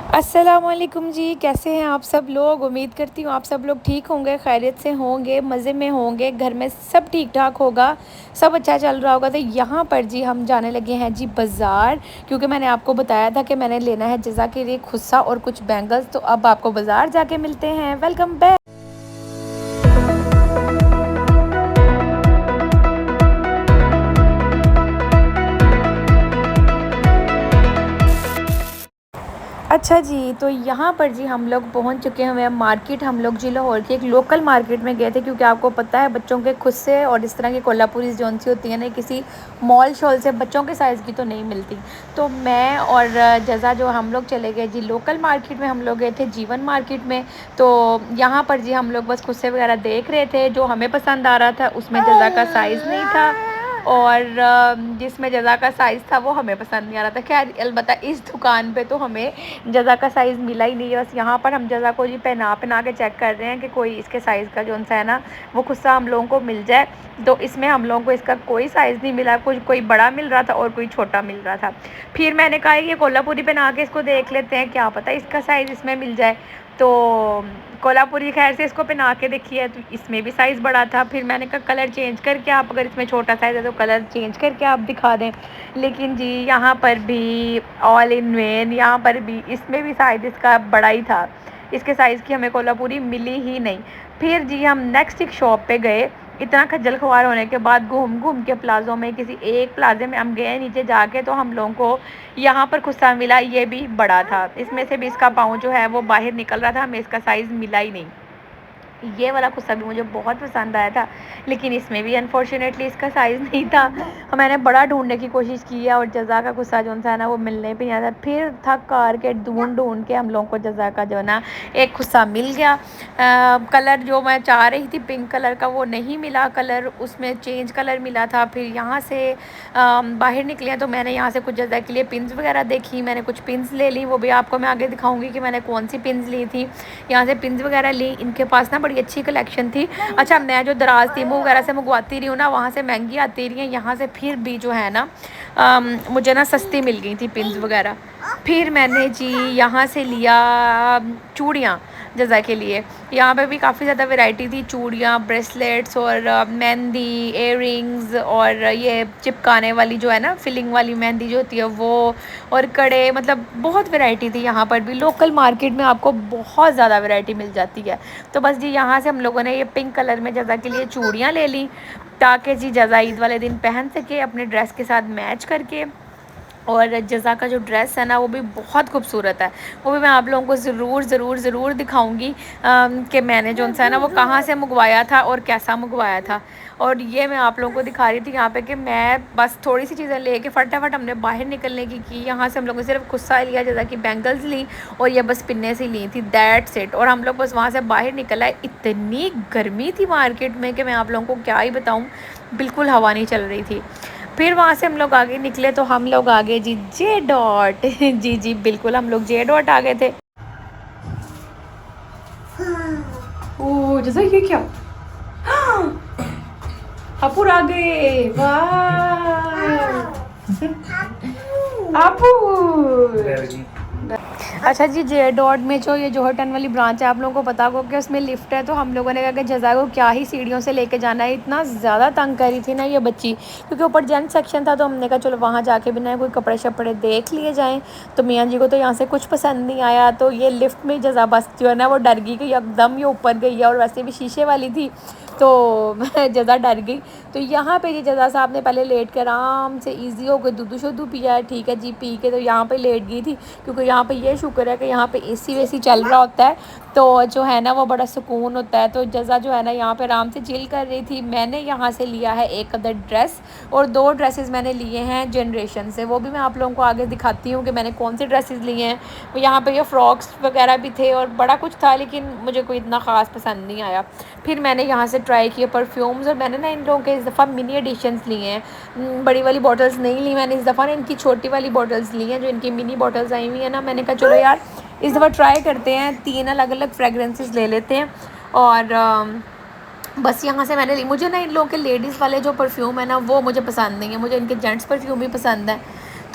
अस्सलामुअलैकुम जी, कैसे हैं आप सब लोग। उम्मीद करती हूँ आप सब लोग ठीक होंगे, खैरियत से होंगे, मज़े में होंगे, घर में सब ठीक ठाक होगा, सब अच्छा चल रहा होगा। तो यहाँ पर जी हम जाने लगे हैं जी बाज़ार, क्योंकि मैंने आपको बताया था कि मैंने लेना है जज़ा के लिए खुस्सा और कुछ बैंगल्स। तो अब आपको बाज़ार जाके मिलते हैं। Welcome back. अच्छा जी, तो यहाँ पर जी हम लोग पहुँच चुके हैं मार्केट। हम लोग जी लाहौर की एक लोकल मार्केट में गए थे, क्योंकि आपको पता है बच्चों के खुद से और इस तरह की कोल्हापुरी जौन सी होती है ना, किसी मॉल शॉल से बच्चों के साइज़ की तो नहीं मिलती। तो मैं और जज़ा जो हम लोग चले गए जी लोकल मार्केट में। हम लोग गए थे जीवन मार्केट में। तो यहाँ पर जी हम लोग बस खुस्से वगैरह देख रहे थे, जो हमें पसंद आ रहा था उसमें जज़ा का साइज़ नहीं था, और जिसमें जज़ा का साइज़ था वो हमें पसंद नहीं आ रहा था। खैर अलबत्ता इस दुकान पे तो हमें जज़ा का साइज़ मिला ही नहीं है। बस यहाँ पर हम जज़ा को जी पहना पहना के चेक कर रहे हैं कि कोई इसके साइज़ का जो सा है ना वो खुस्सा हम लोगों को मिल जाए। तो इसमें हम लोगों को इसका कोई साइज़ नहीं मिला, कुछ कोई बड़ा मिल रहा था और कोई छोटा मिल रहा था। फिर मैंने कहा ये कोल्हापुरी पहना के इसको देख लेते हैं, क्या पता इसका साइज़ इसमें मिल जाए। तो कोल्हापुरी खैर से इसको पहना के देखी है, तो इसमें भी साइज़ बड़ा था। फिर मैंने कहा कलर चेंज करके आप, अगर इसमें छोटा साइज़ है तो कलर चेंज करके आप दिखा दें। लेकिन जी यहाँ पर भी ऑल इन वेन, यहाँ पर भी इसमें भी साइज़ इसका बड़ा ही था। इसके साइज़ की हमें कोल्हापुरी मिली ही नहीं। फिर जी हम नेक्स्ट एक शॉप पे गए। इतना खज्जल खुआर होने के बाद घूम घूम के प्लाज़ों में किसी एक प्लाज़े में हम गए नीचे जाके, तो हम लोगों को यहाँ पर खुस्सा मिला। ये भी बड़ा था, इसमें से भी इसका पाँव जो है वो बाहर निकल रहा था, हमें इसका साइज़ मिला ही नहीं। ये वाला कुर्ता भी मुझे बहुत पसंद आया था, लेकिन इसमें भी अनफॉर्चुनेटली इसका साइज़ नहीं था। मैंने बड़ा ढूंढने की कोशिश की है और जज़ा का कुर्ता जो है ना वो मिलने पे नहीं आता। फिर थक कर के ढूंढ ढूंढ के हम लोगों को जज़ा का जो है ना एक कुर्ता मिल गया। कलर जो मैं चाह रही थी पिंक कलर का वो नहीं मिला, कलर उसमें चेंज कलर मिला था। फिर यहाँ से बाहर निकले तो मैंने यहाँ से कुछ जज़ा के लिए पिन्स वगैरह देखी, मैंने कुछ पिन्स ले ली, वो भी आपको मैं आगे दिखाऊंगी कि मैंने कौन सी पिन्स ली थी। यहाँ से पिन्स वगैरह ली, इनके पास ना बड़ी अच्छी कलेक्शन थी। अच्छा, मैं जो दराज तीमू वगैरह से मंगवाती रही हूँ ना, वहाँ से महंगी आती रही है, यहाँ से फिर भी जो है ना मुझे ना सस्ती मिल गई थी पिन्स वगैरह। फिर मैंने जी यहाँ से लिया चूड़ियाँ जज़ा के लिए। यहाँ पे भी काफ़ी ज़्यादा वैरायटी थी, चूड़ियाँ, ब्रेसलेट्स और मेहंदी, इयररिंग्स, और ये चिपकाने वाली जो है ना फिलिंग वाली मेहंदी जो होती है वो, और कड़े, मतलब बहुत वैरायटी थी। यहाँ पर भी लोकल मार्केट में आपको बहुत ज़्यादा वैरायटी मिल जाती है। तो बस जी यहाँ से हम लोगों ने ये पिंक कलर में जज़ा के लिए चूड़ियाँ ले ली, ताकि जी जज़ा ईद वाले दिन पहन सके अपने ड्रेस के साथ मैच करके। और जज़ा का जो ड्रेस है ना वो भी बहुत खूबसूरत है, वो भी मैं आप लोगों को ज़रूर दिखाऊंगी कि मैंने जो है ना वो कहाँ से मंगवाया था और कैसा मंगवाया था। और ये मैं आप लोगों को दिखा रही थी यहाँ पे कि मैं बस थोड़ी सी चीज़ें लेके फटाफट हमने बाहर निकलने की यहाँ से हम लोगों ने सिर्फ खुस्सा लिया, जज़ा की बैंगल्स ली और ये बस पिन्ने से ली थी, दैट्स इट। और हम लोग बस वहाँ से बाहर निकल आए। इतनी गर्मी थी मार्केट में कि मैं आप लोगों को क्या ही बताऊँ, बिल्कुल हवा नहीं चल रही थी। फिर वहाँ से हम लोग आगे निकले तो हम लोग आ गए जी जे डॉट जी बिल्कुल, हम लोग जे डॉट आ गए थे। ओ जैसा ये क्या, अपुर आ गए, वाह अपुर। अच्छा जी, जे डॉट में जो ये जोहर टन वाली ब्रांच है, आप लोगों को पता होगा कि उसमें लिफ्ट है। तो हम लोगों ने कहा कि जज़ा को क्या ही सीढ़ियों से लेके जाना है, इतना ज़्यादा तंग करी थी ना ये बच्ची, क्योंकि ऊपर जेंट्स सेक्शन था। तो हमने कहा चलो वहाँ जाके भी ना कोई कपड़े शपड़े देख लिए जाएँ। तो मियाँ जी को तो यहाँ से कुछ पसंद नहीं आया, तो ये लिफ्ट में जज़ा बस जो है ना वो डर गई कि एकदम ये ऊपर गई है, और वैसे भी शीशे वाली थी तो जज़ा डर गई। तो यहाँ पे जी जज़ा साहब ने पहले लेट कर आराम से ईजी हो गए दूधू शुद्धू पिया है, ठीक है जी, पी के तो यहाँ पे लेट गई थी, क्योंकि यहाँ पे ये शुक्र है कि यहाँ पे एसी वेसी चल रहा होता है, तो जो है ना वो बड़ा सुकून होता है। तो जज़ा जो है ना यहाँ पे आराम से चिल कर रही थी। मैंने यहाँ से लिया है एक अदर ड्रेस, और 2 ड्रेसेस मैंने लिए हैं जनरेशन से, वो भी मैं आप लोगों को आगे दिखाती हूँ कि मैंने कौन से ड्रेसेस लिए हैं। वो यहाँ पे ये फ्रॉक्स वगैरह भी थे और बड़ा कुछ था, लेकिन मुझे कोई इतना ख़ास पसंद नहीं आया। फिर मैंने यहाँ से ट्राई किए परफ्यूम्स, और मैंने ना इन लोगों के इस दफ़ा मिनी एडिशंस लिए हैं, बड़ी वाली बॉटल्स नहीं ली मैंने इस दफ़ा ना, इनकी छोटी वाली बॉटल्स ली हैं, जो इनकी मिनी बॉटल्स आई हुई हैं ना। मैंने कहा चलो यार इस दफ़ा ट्राई करते हैं, 3 अलग अलग फ्रेगरेंसेस ले लेते हैं। और बस यहाँ से मैंने ली। मुझे ना इन लोगों के लेडीज़ वाले जो परफ्यूम है ना वो मुझे पसंद नहीं है, मुझे इनके जेंट्स परफ्यूम ही पसंद है।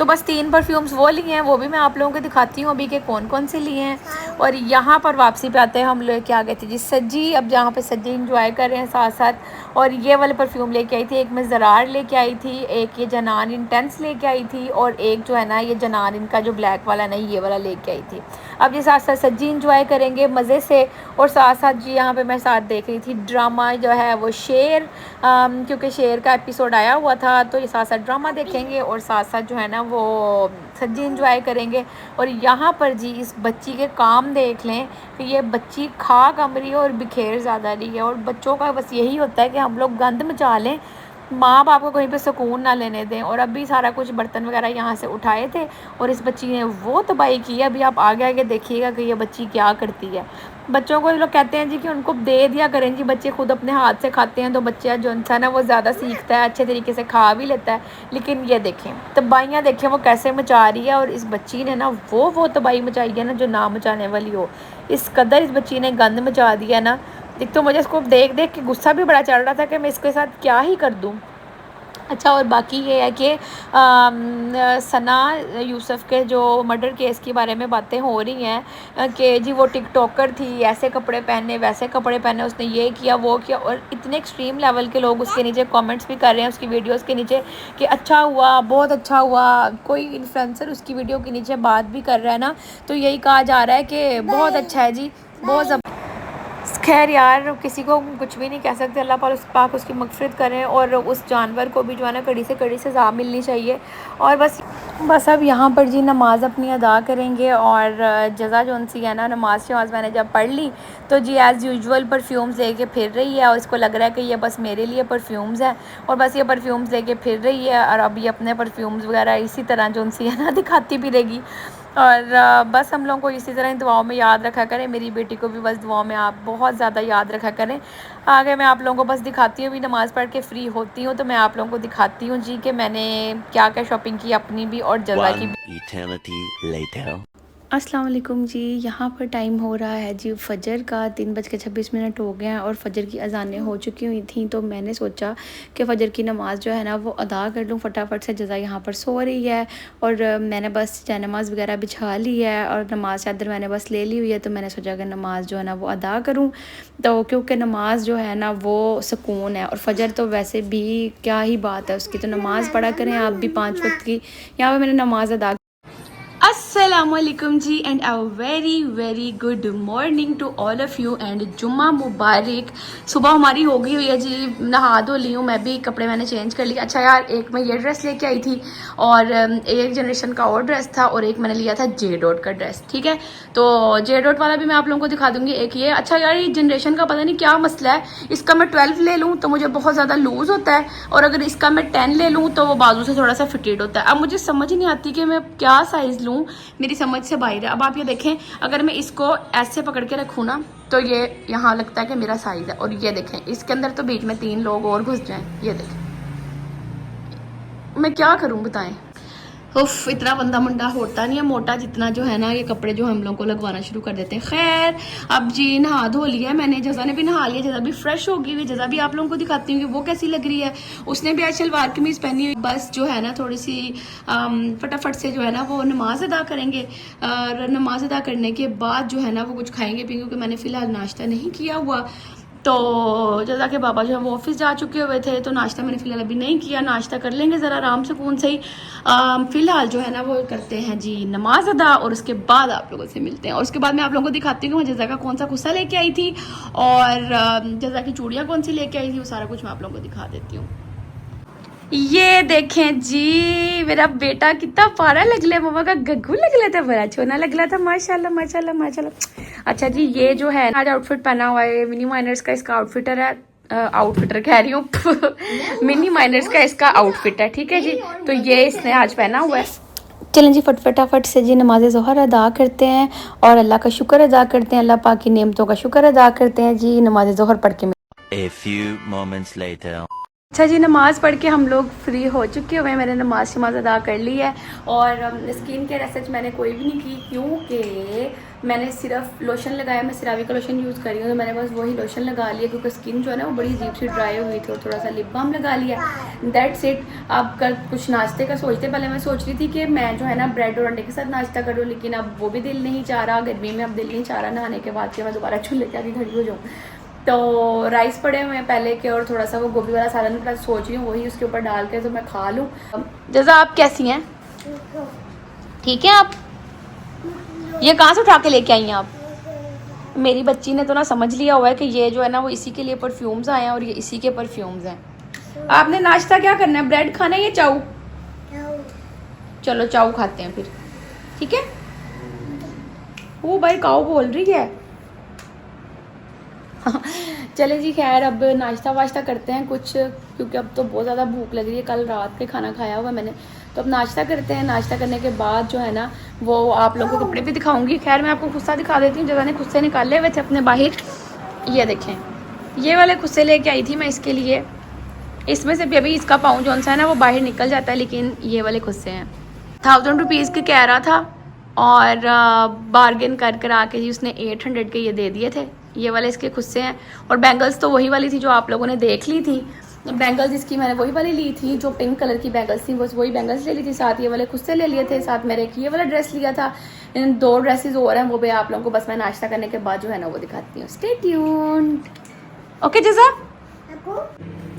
तो बस 3 परफ्यूम्स वो लिए हैं, वो भी मैं आप लोगों को दिखाती हूँ अभी के कौन कौन से लिए हैं। और यहाँ पर वापसी पे आते हैं हम लोग क्या गए थे जी सज्जी, अब जहाँ पे सज्जी इंजॉय कर रहे हैं साथ साथ। और ये वाले परफ्यूम लेके आई थी, एक मैं ज़रार लेके आई थी, एक ये जनान इंटेंस लेके आई थी, और एक जो है ना ये जनान इनका जो ब्लैक वाला ना ये वाला लेके आई थी। अब ये साथ साथ सज्जी इंजॉय करेंगे मज़े से। और साथ साथ जी यहाँ पे मैं साथ देख रही थी ड्रामा जो है वो शेर, क्योंकि शेर का एपिसोड आया हुआ था, तो ये साथ साथ ड्रामा देखेंगे और साथ साथ जो है ना वो सज्जी इंजॉय करेंगे। और यहाँ पर जी इस बच्ची के काम देख लें कि ये बच्ची खा कम रही है और बिखेर ज़्यादा रही है। और बच्चों का बस यही होता है कि हम लोग गंद मचा लें, माँ बाप को कहीं पे सुकून ना लेने दें। और अभी सारा कुछ बर्तन वगैरह यहाँ से उठाए थे और इस बच्ची ने वो तबाही की है। अभी आप आगे आगे देखिएगा कि ये बच्ची क्या करती है। बच्चों को लोग कहते हैं जी कि उनको दे दिया करें जी, बच्चे खुद अपने हाथ से खाते हैं तो बच्चा जो इंसान है वो ज़्यादा सीखता है, अच्छे तरीके से खा भी लेता है। लेकिन ये देखें तबाहियाँ देखें वो कैसे मचा रही है। और इस बच्ची ने ना वो तबाही मचाई है ना जो ना मचाने वाली हो। इस कदर इस बच्ची ने गंद मचा दिया ना, एक तो मुझे इसको देख देख के गुस्सा भी बड़ा चढ़ रहा था कि मैं इसके साथ क्या ही कर दूँ। अच्छा, और बाकी ये है कि सना यूसुफ के जो मर्डर केस के बारे में बातें हो रही हैं कि जी वो टिकटॉकर थी, ऐसे कपड़े पहने वैसे कपड़े पहने, उसने ये किया वो किया। और इतने एक्सट्रीम लेवल के लोग उसके नीचे कमेंट्स भी कर रहे हैं उसकी वीडियोस के नीचे कि अच्छा हुआ, बहुत अच्छा हुआ। कोई इन्फ्लुएंसर उसकी वीडियो के नीचे बात भी कर रहा है ना, तो यही कहा जा रहा है कि बहुत अच्छा है जी, बहुत खैर यार किसी को कुछ भी नहीं कह सकते। अल्लाह पाक उसकी मग़फ़िरत करें और उस जानवर को भी जो है ना कड़ी से कड़ी सज़ा मिलनी चाहिए। और बस अब यहाँ पर जी नमाज़ अपनी अदा करेंगे। और जज़ा जो सी है ना नमाज़ मैंने जब पढ़ ली तो जी एज़ यूजुअल परफ्यूम्स लेके फिर रही है और इसको लग रहा है कि ये बस मेरे लिए परफ्यूम्स है और बस ये परफ्यूम्स लेके फिर रही है। और अभी अपने परफ्यूम्स वगैरह इसी तरह जो सी है ना दिखाती भी रहेगी। और बस हम लोगों को इसी तरह दुआओं में याद रखा करें। मेरी बेटी को भी बस दुआओं में आप बहुत ज़्यादा याद रखा करें। आगे मैं आप लोगों को बस दिखाती हूँ, भी नमाज़ पढ़ के फ़्री होती हूँ तो मैं आप लोगों को दिखाती हूँ जी कि मैंने क्या क्या शॉपिंग की अपनी भी और जज़ा की भी। अस्सलाम वालेकुम जी, यहाँ पर टाइम हो रहा है जी फ़जर का, 3:26 हो गए हैं और फ़जर की अज़ानें हो चुकी हुई थी। तो मैंने सोचा कि फ़जर की नमाज़ जो है ना वो अदा कर लूँ फटाफट से। जज़ा यहाँ पर सो रही है और मैंने बस नमाज़ वगैरह बिछा ली है और नमाज़ चादर मैंने बस ले ली हुई है। तो मैंने सोचा कि नमाज़ जो है ना वो अदा करूँ, तो क्योंकि नमाज़ जो है ना वो सुकून है। और फ़जर तो वैसे भी क्या ही बात है उसकी, तो नमाज़ पढ़ा करें आप भी 5 वक्त की। यहाँ पर मैंने नमाज़ अदा। अस्सलामुअलैकुम जी and a very good morning to all of you and जुम्मा मुबारक। सुबह हमारी हो गई हुई है जी, नहा धो ली हूँ, मैं भी कपड़े मैंने चेंज कर लिया। अच्छा यार, एक मैं ये ड्रेस लेके आई थी और एक जनरेशन का और ड्रेस था और एक मैंने लिया था जे डॉट का ड्रेस, ठीक है। तो जे डॉट वाला भी मैं आप लोगों को दिखा दूँगी। एक ये, अच्छा यार ये जनरेशन का पता नहीं क्या मसला है, इसका मैं 12 ले लूँ तो मुझे बहुत ज़्यादा लूज़ होता है और अगर इसका मैं 10 ले लूँ तो वो बाजू से थोड़ा सा फिटेड होता है। अब मुझे समझ ही नहीं आती कि मैं क्या साइज़ लूँ, मेरी समझ से बाहर है। अब आप ये देखें, अगर मैं इसको ऐसे पकड़ के रखूँ ना तो ये यहाँ लगता है कि मेरा साइज़ है। और ये देखें इसके अंदर तो बीच में 3 लोग और घुस जाएं। ये देखें, मैं क्या करूँ बताएं। उफ, इतना बंदा मुंडा होता नहीं है मोटा जितना जो है ना ये कपड़े जो हम लोग को लगवाना शुरू कर देते हैं। खैर अब जी नहा धो लिया मैंने, जज़ा ने भी नहा लिया, जज़ा भी फ्रेश हो गई हुई। जज़ा भी आप लोगों को दिखाती हूँ कि वो कैसी लग रही है। उसने भी आज शलवार कमीज़ पहनी हुई। बस जो है ना थोड़ी सी फटाफट से जो है ना वो नमाज अदा करेंगे और नमाज अदा करने के बाद जो है ना वो कुछ खाएंगे पिएंगे, क्योंकि मैंने फ़िलहाल नाश्ता नहीं किया हुआ। तो जज़ा के बाबा जो है वो ऑफिस जा चुके हुए थे तो नाश्ता मैंने फ़िलहाल अभी नहीं किया, नाश्ता कर लेंगे ज़रा आराम से कौन सही। फ़िलहाल जो है ना वो करते हैं जी नमाज अदा और उसके बाद आप लोगों से मिलते हैं। और उसके बाद मैं आप लोगों को दिखाती हूँ जज़ा का कौन सा कुस्सा लेके आई थी और जज़ा की चूड़ियाँ कौन सी लेके आई थी, वो सारा कुछ मैं आप लोगों को दिखा देती हूँ। ये देखें जी मेरा बेटा कितना प्यारा लग रहा है, मम्मा का गग्गू लग रहा था, बड़ा छोना लग रहा था, माशाल्लाह माशाल्लाह माशाल्लाह। अच्छा जी, ये जो है आज आउटफिट पहना हुआ है मिनी माइनर्स का, इसका आउटफिटर है, आउटफिटर कह रही हूँ मिनी माइनर्स का इसका आउटफिट है, ठीक है जी। तो ये इसने आज पहना हुआ है। चलें जी फटाफट से जी नमाज ज़ोहर अदा करते हैं और अल्लाह का शुक्र अदा करते हैं, अल्लाह पाक की नेमतों का शुक्र अदा करते हैं जी। नमाज ज़ोहर पढ़ के A few moments later. अच्छा जी, नमाज़ पढ़ के हम लोग फ्री हो चुके हुए हैं। मैंने नमाज अदा कर ली है और स्किन केयर सच मैंने कोई भी नहीं की, क्योंकि मैंने सिर्फ लोशन लगाया, मैं सिरावी का लोशन यूज़ कर रही हूँ, तो मैंने बस वही लोशन लगा लिया क्योंकि स्किन जो है ना वो बड़ी अजीब सी ड्राई हुई थी, और थोड़ा सा लिप बाम लगा लिया, दैट्स इट। अब कल कुछ नाश्ते का सोचते, पहले मैं सोच रही थी कि मैं जो है ना ब्रेड और अंडे के साथ नाश्ता करूँ, लेकिन अब वो भी दिल नहीं चाह रहा, गर्मी में अब दिल नहीं चाह रहा नहाने के बाद कि मैं दोबारा चूल्हे के आगे खड़ी हो जाऊँ। तो राइस पड़े हुए हैं पहले के, और थोड़ा सा वो गोभी वाला सालन का सोच रही हूँ वही उसके ऊपर डाल के तो मैं खा लूँ। जैसा आप कैसी हैं? ठीक है आप? ये कहाँ से उठा के लेके आई हैं आप? मेरी बच्ची ने तो ना समझ लिया हुआ है कि ये जो है ना वो इसी के लिए परफ्यूम्स आए हैं और ये इसी के परफ्यूम्स हैं। आपने नाश्ता क्या करना है? ब्रेड खाना है या चाऊ? चलो चाऊ खाते हैं फिर, ठीक है? वो भाई काऊ बोल रही है। चले जी, खैर अब नाश्ता वाश्ता करते हैं कुछ, क्योंकि अब तो बहुत ज़्यादा भूख लग रही है, कल रात के खाना खाया हुआ मैंने, तो अब नाश्ता करते हैं। नाश्ता करने के बाद जो है ना वो आप लोगों को कपड़े भी दिखाऊंगी। खैर मैं आपको खुस्सा दिखा देती हूँ, जगह ने खुस्से निकाले हुए थे अपने बाहर। ये देखें, ये वाले खुस्से लेके आई थी मैं इसके लिए। इसमें से भी अभी इसका पाँव जौन सा है ना वो बाहर निकल जाता है, लेकिन ये वाले खुस्से हैं। 1000 रुपीज़ के कह रहा था, और बार्गेन कर आके जी उसने 800 के ये दे दिए थे। ये वाले इसके खुस्से हैं, और बैंगल्स तो वही वाली थी जो आप लोगों ने देख ली थी। बैंगल्स इसकी मैंने वही वाली ली थी, जो पिंक कलर की बैंगल्स थी बस वही बैंगल्स ले ली थी, साथ ये वाले खुस्से ले लिए थे, साथ मेरे एक ये वाला ड्रेस लिया था। इन 2 ड्रेसेस और हैं, वो भी आप लोगों को बस मैं नाश्ता करने के बाद जो है ना वो दिखाती हूँ। Stay tuned. ओके जैसा।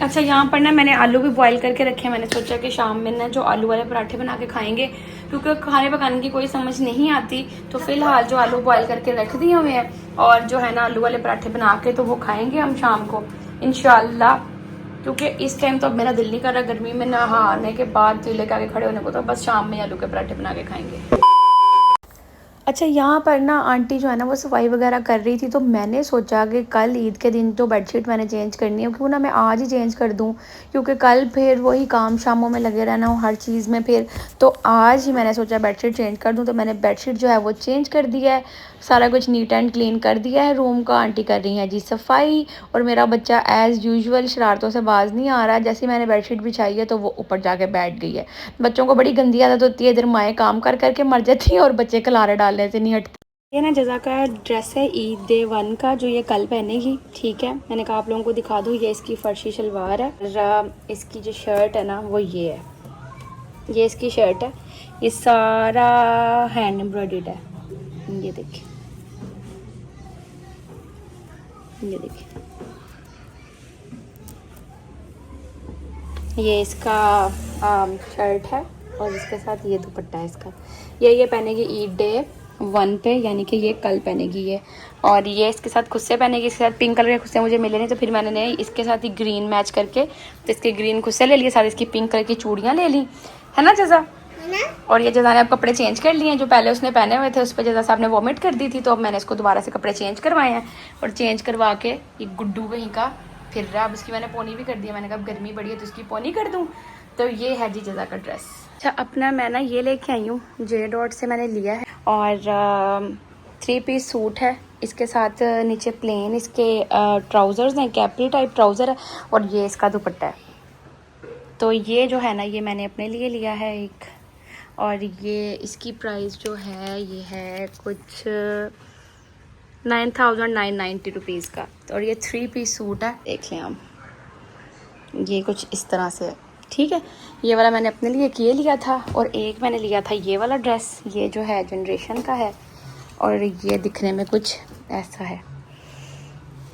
अच्छा, यहाँ पर ना मैंने आलू भी बॉईल करके रखे हैं। मैंने सोचा कि शाम में ना जो आलू वाले पराठे बना के खाएंगे, क्योंकि खाने पकाने की कोई समझ नहीं आती, तो फिलहाल जो आलू बॉईल करके रख दिए हुए हैं, और जो है ना आलू वाले पराठे बना के तो वो खाएंगे हम शाम को इंशाल्लाह। क्योंकि इस टाइम तो अब मेरा दिल नहीं कर रहा गर्मी में नहाने के बाद चूल्हे के आगे खड़े होने को, तो बस शाम में आलू के पराठे बना के खाएंगे। अच्छा, यहाँ पर ना आंटी जो है ना वो सफाई वगैरह कर रही थी, तो मैंने सोचा कि कल ईद के दिन तो बेडशीट मैंने चेंज करनी है, क्यों ना मैं आज ही चेंज कर दूँ, क्योंकि कल फिर वही काम शामों में लगे रहना हो हर चीज़ में फिर। तो आज ही मैंने सोचा बेडशीट चेंज कर दूँ, तो मैंने बेडशीट जो है वो चेंज कर दिया है, सारा कुछ नीट एंड क्लीन कर दिया है रूम का। आंटी कर रही हैं जी सफाई, और मेरा बच्चा एज़ यूजुअल शरारतों से बाज नहीं आ रहा। जैसे मैंने बेडशीट बिछाई है तो वो ऊपर जाके बैठ गई है। बच्चों को बड़ी गंदी आदत होती है, इधर माएँ काम कर करके मर जाती हैं और बच्चे कलारे डालने से नहीं हटते। ये ना जज़ा का ड्रेस है ईद डे 1 का, जो ये कल पहनेगी, ठीक है? मैंने कहा आप लोगों को दिखा दूँ। ये इसकी फर्शी शलवार है, और इसकी जो शर्ट है ना वो ये है, ये इसकी शर्ट है। ये सारा हैंड एम्ब्रॉयडर्ड है, ये देखिए, ये देखिए, ये इसका शर्ट है, और इसके साथ ये दुपट्टा है इसका। ये पहनेगी ईद डे 1 पे, यानी कि ये कल पहनेगी ये। और ये इसके साथ खुस्से पहनेगी, इसके साथ पिंक कलर के खुस्से मुझे मिले नहीं, तो फिर मैंने इसके साथ ही ग्रीन मैच करके तो इसके ग्रीन खुस्से ले लिए, साथ इसकी पिंक कलर की चूड़ियाँ ले ली, है ना जज़ा? और ये जज़ा ने अब कपड़े चेंज कर लिए हैं, जो पहले उसने पहने हुए थे उस पर जज़ा साहब ने वॉमिट कर दी थी, तो अब मैंने इसको दोबारा से कपड़े चेंज करवाए हैं। और चेंज करवा के ये गुड्डू कहीं का फिर रहा, अब इसकी मैंने पोनी भी कर दिया। मैंने कहा गर्मी बड़ी है तो इसकी पोनी कर दूँ। तो ये है जी जज़ा का ड्रेस। अच्छा, अपना मैं ना ये लेके आई हूँ, जे डॉट से मैंने लिया है, और 3 पीस सूट है, इसके साथ नीचे प्लेन इसके ट्राउज़र्स हैं, कैपरी टाइप ट्राउज़र है, और ये इसका दुपट्टा है। तो ये जो है ना ये मैंने अपने लिए लिया है एक, और ये इसकी प्राइस जो है ये है कुछ 9990 रुपीज़ का। और ये 3 पीस सूट है, देख लें आप, ये कुछ इस तरह से है, ठीक है? ये वाला मैंने अपने लिए ये लिया था, और एक मैंने लिया था ये वाला ड्रेस, ये जो है जनरेशन का है, और ये दिखने में कुछ ऐसा है,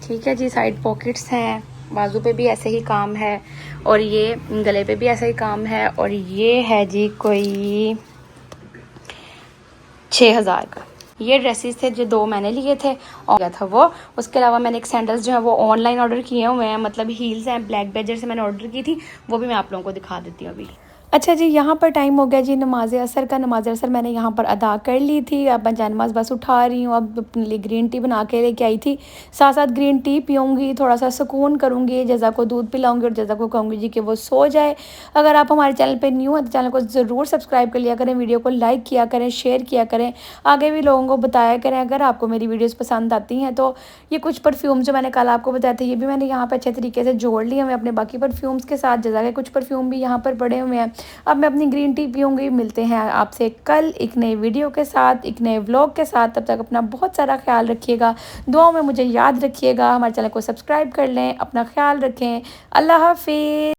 ठीक है जी। साइड पॉकेट्स हैं, बाजू पे भी ऐसे ही काम है, और ये गले पे भी ऐसा ही काम है, और ये है जी कोई 6000 का। ये ड्रेसेस थे जो 2 मैंने लिए थे और गया था वो। उसके अलावा मैंने एक सैंडल्स जो है वो ऑनलाइन ऑर्डर किए हुए हैं, मतलब हील्स हैं, ब्लैक बेजर से मैंने ऑर्डर की थी, वो भी मैं आप लोगों को दिखा देती हूँ अभी। अच्छा जी, यहाँ पर टाइम हो गया जी नमाज असर का। नमाज असर मैंने यहाँ पर अदा कर ली थी। अब मैं जानमाज बस उठा रही हूँ, अब अपने लिए ग्रीन टी बना के लेके आई थी, साथ साथ ग्रीन टी पीऊँगी, थोड़ा सा सुकून करूँगी, जज़ा को दूध पिलाऊँगी और जज़ा को कहूँगी जी कि वो सो जाए। अगर आप हमारे चैनल पर न्यू हैं तो चैनल को ज़रूर सब्सक्राइब कर लिया करें, वीडियो को लाइक किया करें, शेयर किया करें, आगे भी लोगों को बताया करें। अगर आपको मेरी वीडियोज़ पसंद आती हैं तो ये कुछ परफ्यूम जो मैंने कल आपको बताए थे ये भी मैंने यहाँ पर अच्छे तरीके से जोड़ लिया मैं अपने बाकी परफ्यूम्स के साथ। जज़ा के कुछ परफ्यूम भी यहाँ पर पड़े हुए हैं, अब मैं अपनी ग्रीन टी पीऊँगी। मिलते हैं आपसे कल एक नए वीडियो के साथ, एक नए व्लॉग के साथ। तब तक अपना बहुत सारा ख्याल रखिएगा, दुआओं में मुझे याद रखिएगा, हमारे चैनल को सब्सक्राइब कर लें, अपना ख्याल रखें। अल्लाह हाफ़िज़।